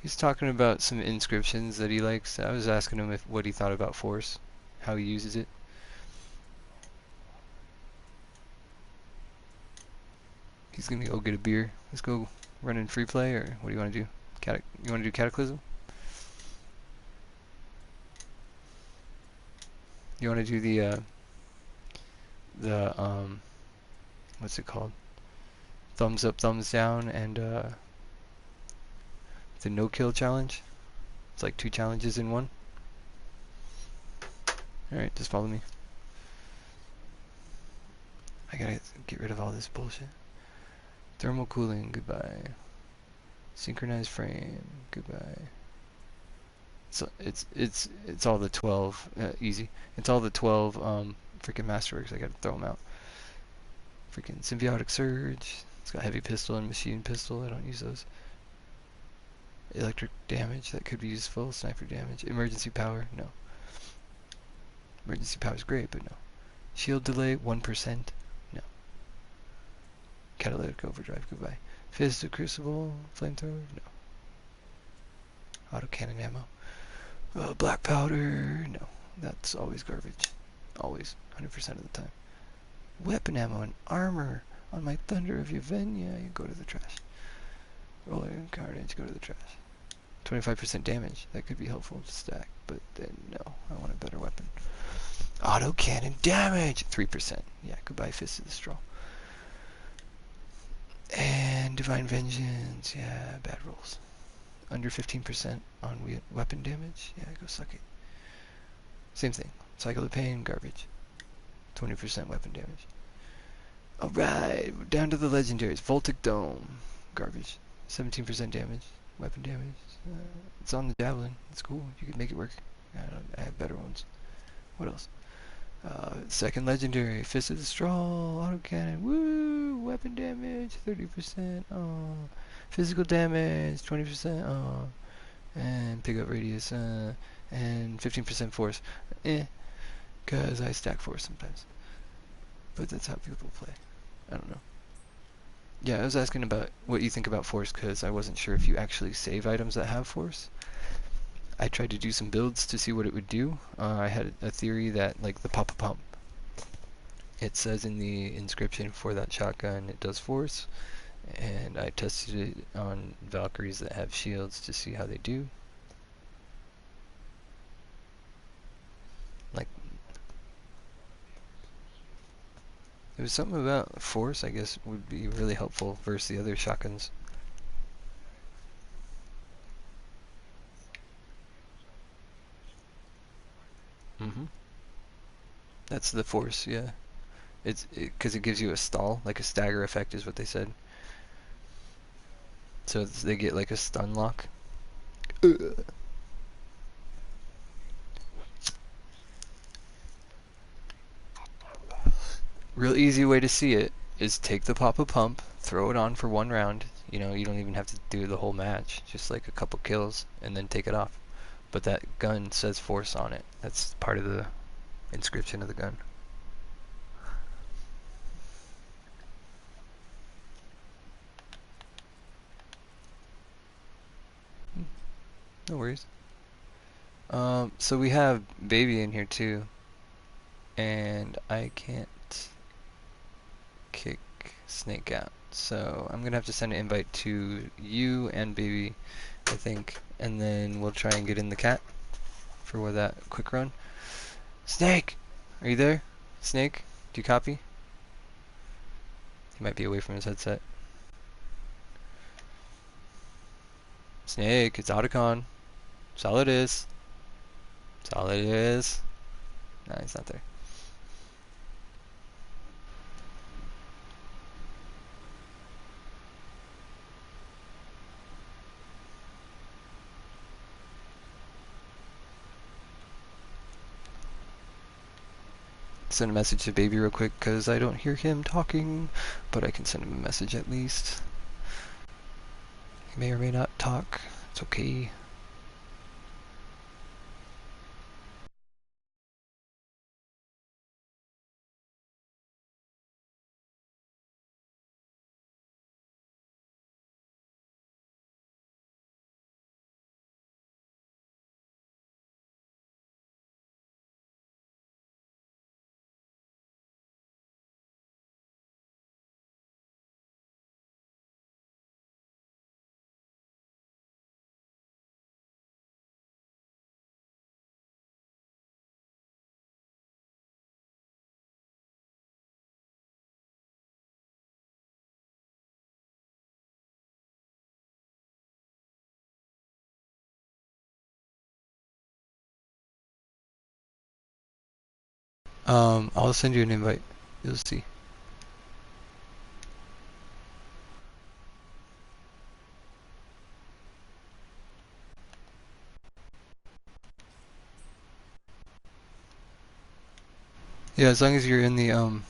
He's talking about some inscriptions that he likes. I was asking him what he thought about force, how he uses it. He's gonna go get a beer. Let's go run in free play, or what do you want to do? You want to do Cataclysm? You want to do the what's it called? Thumbs up, thumbs down, and the no kill challenge. It's like 2 challenges in one. All right, just follow me. I gotta get rid of all this bullshit. Thermal cooling, goodbye. Synchronized frame, goodbye. So it's all the 12 easy. It's all the 12 freaking masterworks. I gotta throw them out. Freaking symbiotic surge. It's got heavy pistol and machine pistol. I don't use those. Electric damage, that could be useful. Sniper damage. Emergency power, no. Emergency power is great, but no. Shield delay, 1%, no. Catalytic overdrive, goodbye. Fist of Crucible, flamethrower, no. Autocannon ammo. Black powder, no. That's always garbage. Always, 100% of the time. Weapon ammo and armor on my Thunder of Yevgenia, you go to the trash. Roller and carnage, go to the trash. 25% damage, that could be helpful to stack, but then no, I want a better weapon. Autocannon damage, 3%. Yeah, goodbye Fist of the Straw. And Divine Vengeance, yeah, bad rolls. Under 15% on weapon damage, yeah, go suck it. Same thing. Cycle of Pain, garbage. 20% weapon damage. Alright, down to the legendaries. Voltic Dome, garbage. 17% damage, weapon damage. It's on the Javelin. It's cool. You can make it work. I have better ones. What else? Second legendary, Fist of the Straw, autocannon, woo! Weapon damage, 30%, physical damage, 20%, and pickup radius, and 15% force, cause I stack force sometimes. But that's how people play. I don't know. Yeah, I was asking about what you think about force, cause I wasn't sure if you actually save items that have force. I tried to do some builds to see what it would do. I had a theory that, like the Pop-A-Pump, it says in the inscription for that shotgun it does force, and I tested it on Valkyries that have shields to see how they do. Like, it was something about force, I guess, would be really helpful versus the other shotguns. Mm-hmm. That's the force, yeah. It's because it gives you a stall, like a stagger effect is what they said. So they get like a stun lock. Ugh. Real easy way to see it is take the Pop-A-Pump, throw it on for 1 round. You know, you don't even have to do the whole match, just like a couple kills, and then take it off. But that gun says force on it. That's part of the inscription of the gun. No worries. So we have Baby in here too. and I can't kick Snake out. So I'm gonna have to send an invite to you and Baby, I think, and then we'll try and get in the cat for that quick run. Snake! Are you there? Snake? Do you copy? He might be away from his headset. Snake, it's Otacon. That's all it is. That's all it is. Nah, he's not there. Send a message to Baby real quick because I don't hear him talking, but I can send him a message at least. He may or may not talk. It's okay. I'll send you an invite. You'll see. Yeah, as long as you're in the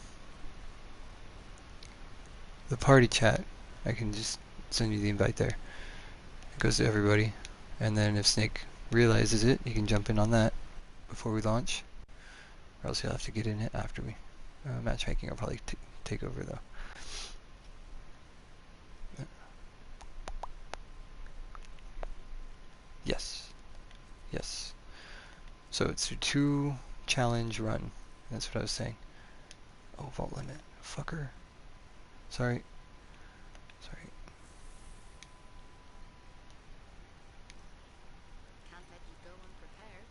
party chat, I can just send you the invite there. It goes to everybody. And then if Snake realizes it, he can jump in on that before we launch. Or else he'll have to get in it after we. Matchmaking will probably take over though. Yes. Yes. So it's a 2 challenge run. That's what I was saying. Oh, vault limit. Fucker. Sorry. Sorry. Can't let you go unprepared.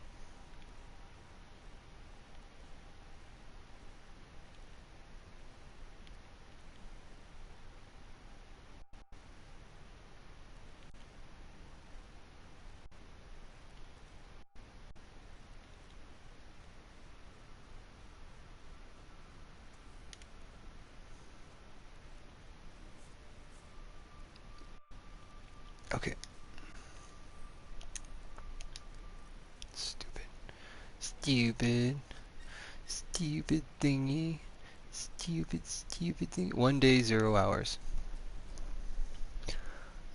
Okay. Stupid. Stupid. Stupid thingy. Stupid thing. 1 day, 0 hours.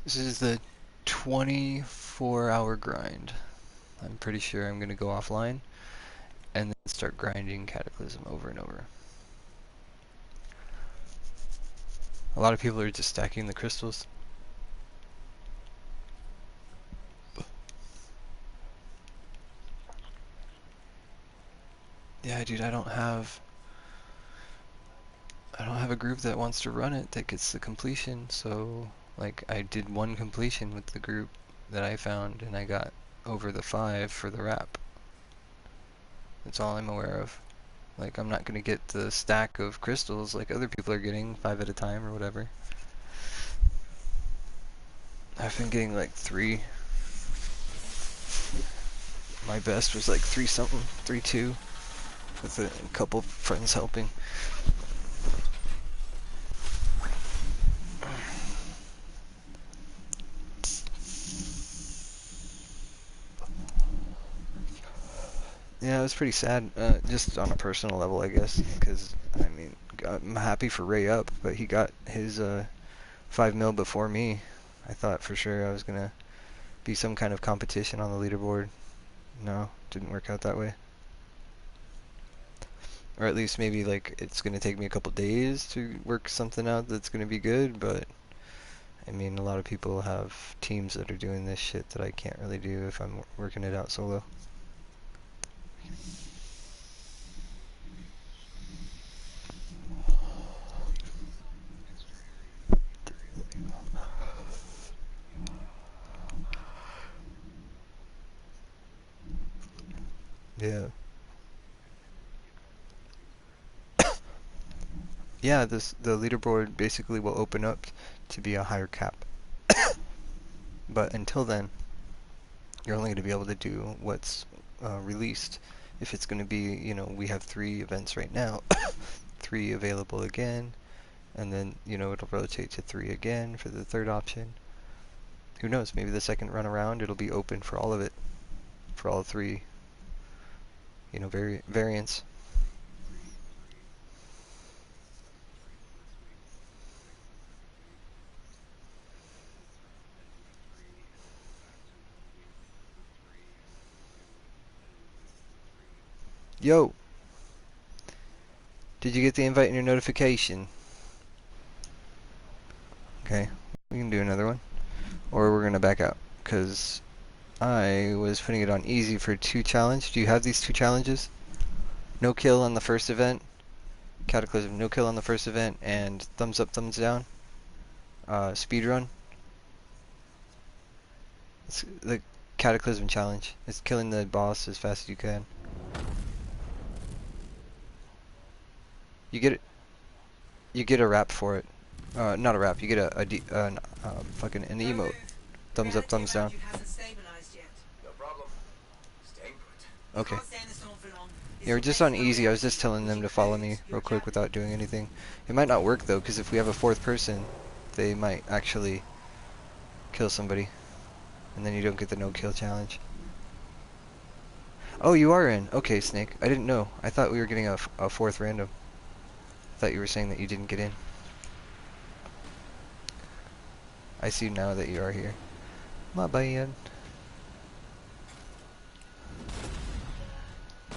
This is the 24-hour grind. I'm pretty sure I'm going to go offline and then start grinding Cataclysm over and over. A lot of people are just stacking the crystals. Yeah, dude, I don't have a group that wants to run it that gets the completion, so like I did 1 completion with the group that I found and I got over the 5 for the wrap. That's all I'm aware of. Like I'm not gonna get the stack of crystals like other people are getting 5 at a time or whatever. I've been getting like 3. My best was like 3 something, 3-2 with a couple friends helping. Yeah, it was pretty sad, just on a personal level, I guess, because, I mean, I'm happy for Ray up, but he got his 5 mil before me. I thought for sure I was going to be some kind of competition on the leaderboard. No, didn't work out that way. Or at least maybe, like, it's going to take me a couple days to work something out that's going to be good, but, I mean, a lot of people have teams that are doing this shit that I can't really do if I'm working it out solo. Yeah. Yeah, the leaderboard basically will open up to be a higher cap. But until then, you're only going to be able to do what's released. If it's going to be, you know, we have 3 events right now, 3 available again, and then, you know, it'll rotate to 3 again for the third option. Who knows, maybe the second run around it'll be open for all of it, for all 3, you know, variants. Yo! Did you get the invite in your notification? Okay, we can do another one. Or we're gonna back out, because I was putting it on easy for 2 challenge. Do you have these 2 challenges? No kill on the first event, Cataclysm, no kill on the first event, and thumbs up, thumbs down. Speed run. It's the Cataclysm challenge. It's killing the boss as fast as you can. You get a wrap for it. Not a wrap. You get fucking an emote. Thumbs up, thumbs down. No problem. Staying put. Okay. Yeah, we're just on easy. I was just telling them to follow me real quick without doing anything. It might not work though, because if we have a 4th person, they might actually kill somebody, and then you don't get the no kill challenge. Oh, you are in. Okay, Snake. I didn't know. I thought we were getting a 4th random. I thought you were saying that you didn't get in. I see now that you are here. My bad.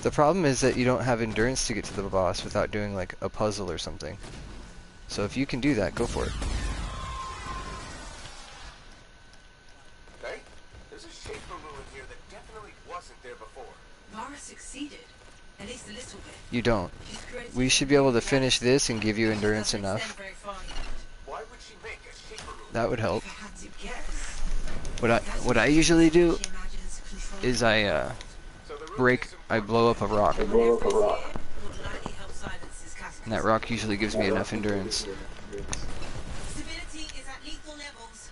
The problem is that you don't have endurance to get to the boss without doing like a puzzle or something. So if you can do that, go for it. Hey, there's a shaper ruin here that definitely wasn't there before. Laura succeeded. At least a little bit. You don't. She's created We should be able to finish this and give you endurance enough. Why would she make a shaper ruin? That would help. If I had to guess, What I usually do she imagines control. is I blow up a rock, and that rock usually gives me enough endurance. Stability is at lethal levels.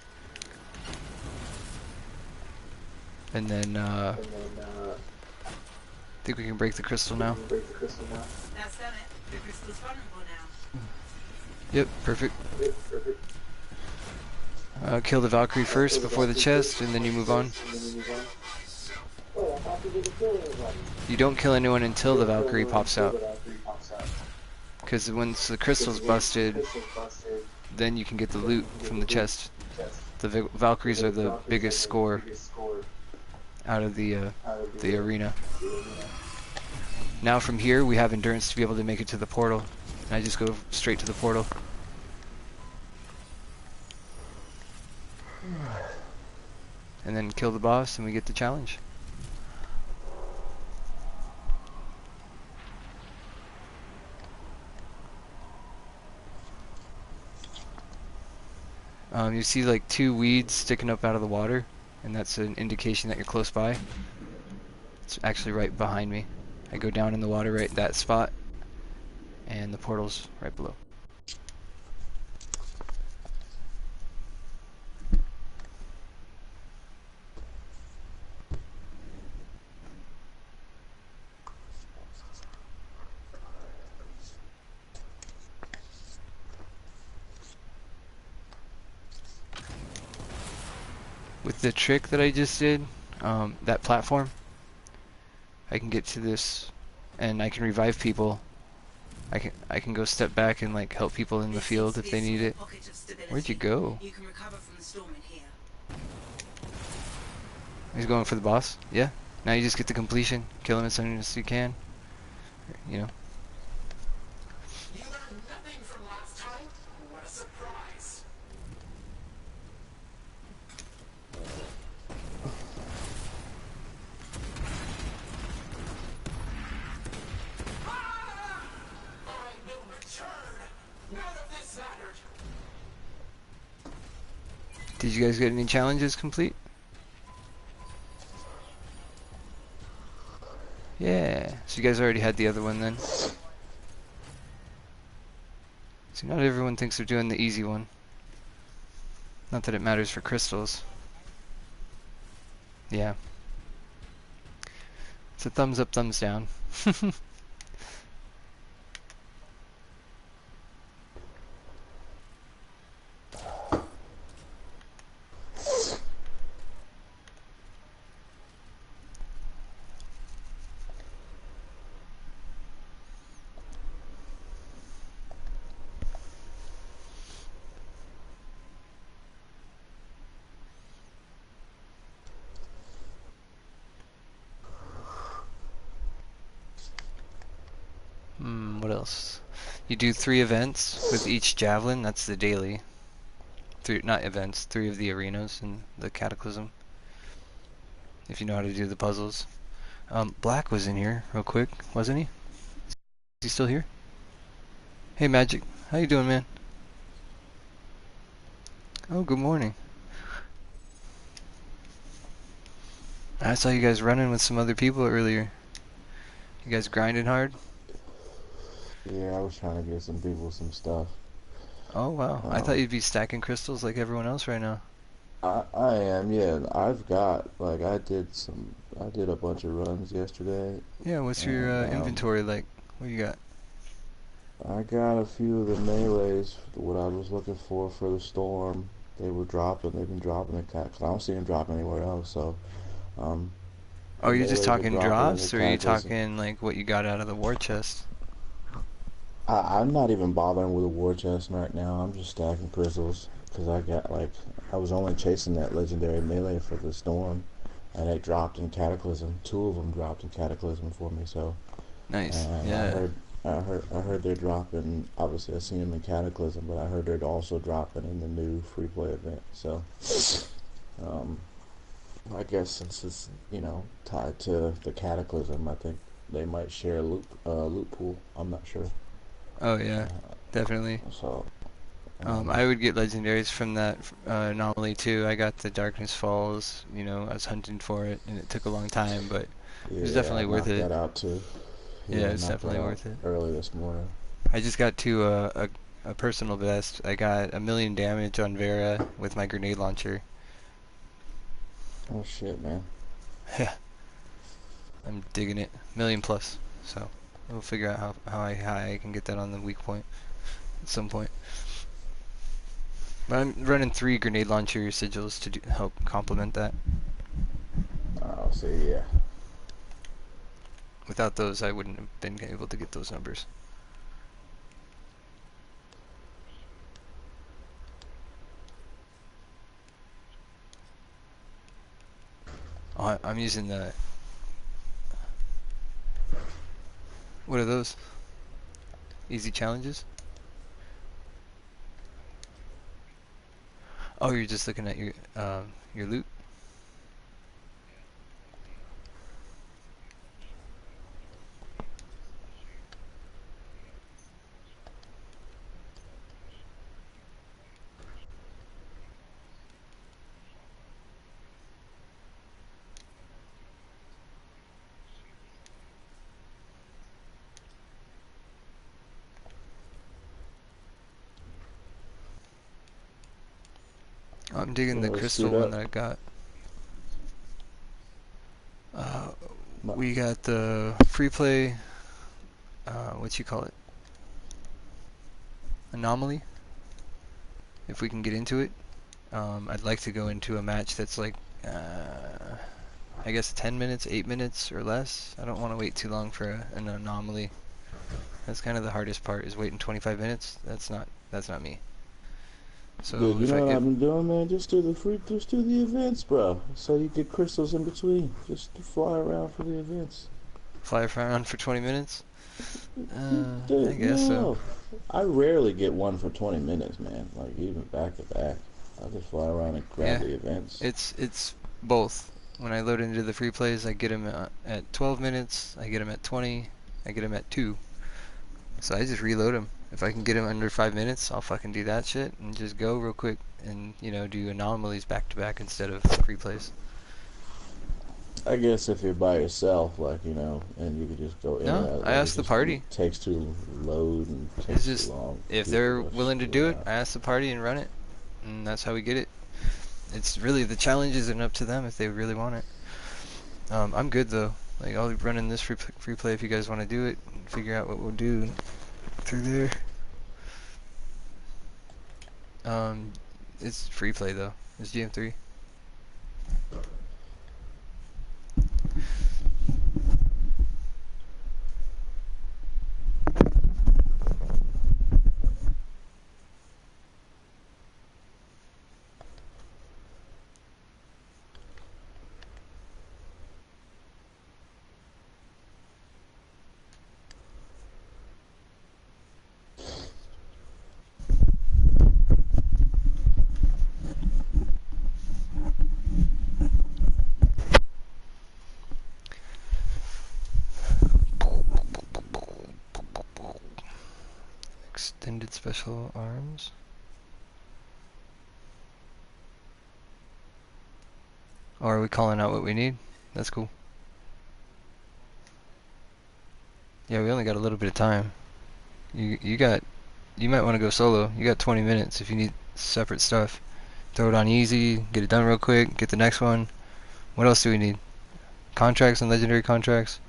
And then I think we can break the crystal now. That's done it. The crystal's vulnerable now. Yep, perfect. Kill the Valkyrie first before the chest, and then you move on. You don't kill anyone until the Valkyrie pops out. Because once the crystal's busted, then you can get the loot from the chest. The Valkyries are the biggest score out of the arena. Now from here, we have endurance to be able to make it to the portal. And I just go straight to the portal. And then kill the boss, and we get the challenge. You see like 2 weeds sticking up out of the water, and that's an indication that you're close by. It's actually right behind me. I go down in the water right that spot, and the portal's right below. With the trick that I just did, that platform, I can get to this, and I can revive people. I can go step back and like help people in the field if they need it. Where'd you go? You can recover from the storm in here. He's going for the boss. Yeah. Now you just get the completion. Kill him as soon as you can. You know. You learned nothing from last time? What a surprise. I will return. None of this mattered. Did you guys get any challenges complete? Yeah. So you guys already had the other one then. See, not everyone thinks they're doing the easy one. Not that it matters for crystals. Yeah. It's a thumbs up, thumbs down. What else? You do 3 events with each javelin. That's the daily. 3, not events, 3 of the arenas and the cataclysm. If you know how to do the puzzles. Black was in here real quick, wasn't he? Is he still here? Hey, Magic. How you doing, man? Oh, good morning. I saw you guys running with some other people earlier. You guys grinding hard? Yeah, I was trying to get some people some stuff. Oh, wow. I thought Um, you'd be stacking crystals like everyone else right now. I am, yeah. I've got like I did a bunch of runs yesterday, Yeah, what's your and inventory like? What you got? I got a few of the melees. What I was looking for the storm, they were dropping. They've been dropping in cat. Cause I don't see them dropping anywhere else. So, um, Oh, the you're just melees are talking dropping in the drops, or are you cataclysm. talking like what you got out of the war chest? I'm not even bothering with a war chest right now. I'm just stacking crystals because I got like I was only chasing that legendary melee for the storm, and it dropped in Cataclysm. Two of them dropped in Cataclysm for me. So, Nice. and Yeah. I heard they're dropping. Obviously, I seen them in Cataclysm, but I heard they're also dropping in the new free play event. So, um, I guess since it's tied to the Cataclysm, I think they might share a loot pool. I'm not sure. Oh yeah, definitely. So. I would get legendaries from that anomaly too. I got the Darkness Falls. I was hunting for it, and it took a long time, but it was Yeah, definitely I worth knocked it. that out too. Yeah, Yeah, I it's knocked that definitely out worth it. early this morning. I just got to a personal best. I got 1,000,000 damage on Vera with my grenade launcher. Oh shit, man. Yeah, I'm digging it. 1,000,000 plus. So we'll figure out how high I can get that on the weak point at some point. But I'm running 3 grenade launcher sigils to help complement that. I'll see. Yeah. Without those, I wouldn't have been able to get those numbers. Oh, I'm using the... What are those? Easy challenges? Oh, you're just looking at your loot? I'm digging the Let's crystal suit one up. that I got. Uh, My, we got the free play, what you call it? Anomaly, if we can get into it. I'd like to go into a match that's like, I guess 10 minutes, 8 minutes or less. I don't want to wait too long for an anomaly. That's kind of the hardest part, is waiting 25 minutes. That's not me. Dude, So you if I know what if I've been doing, man? Just do the events, bro. So you get crystals in between. Just to fly around for the events. fly around for 20 minutes, I Dude, guess so. no. I rarely get one for 20 minutes, man. Like even back to back. I just fly around and grab Yeah, the events. it's both. When I load into the free plays, I get them at 12 minutes, I get them at 20, I get them at 2. So I just reload them. If I can get them under 5 minutes, I'll fucking do that shit and just go real quick. and do anomalies back to back instead of free plays. I guess if you're by yourself, like and you could just go in and No, out, I like asked the party. it takes too load and It's takes too just long if for people they're to willing to screw do it, around. I ask the party and run it, and that's how we get it. It's really the challenge isn't up to them if they really want it. I'm good though. Like I'll run in this free play if you guys want to do it and figure out what we'll do through there. Um, it's free play though. It's GM3. Extended special arms. Or are we calling out what we need? That's cool. Yeah, we only got a little bit of time. You might want to go solo. You got 20 minutes if you need separate stuff. Throw it on easy, get it done real quick, get the next one. What else do we need? Contracts and legendary contracts.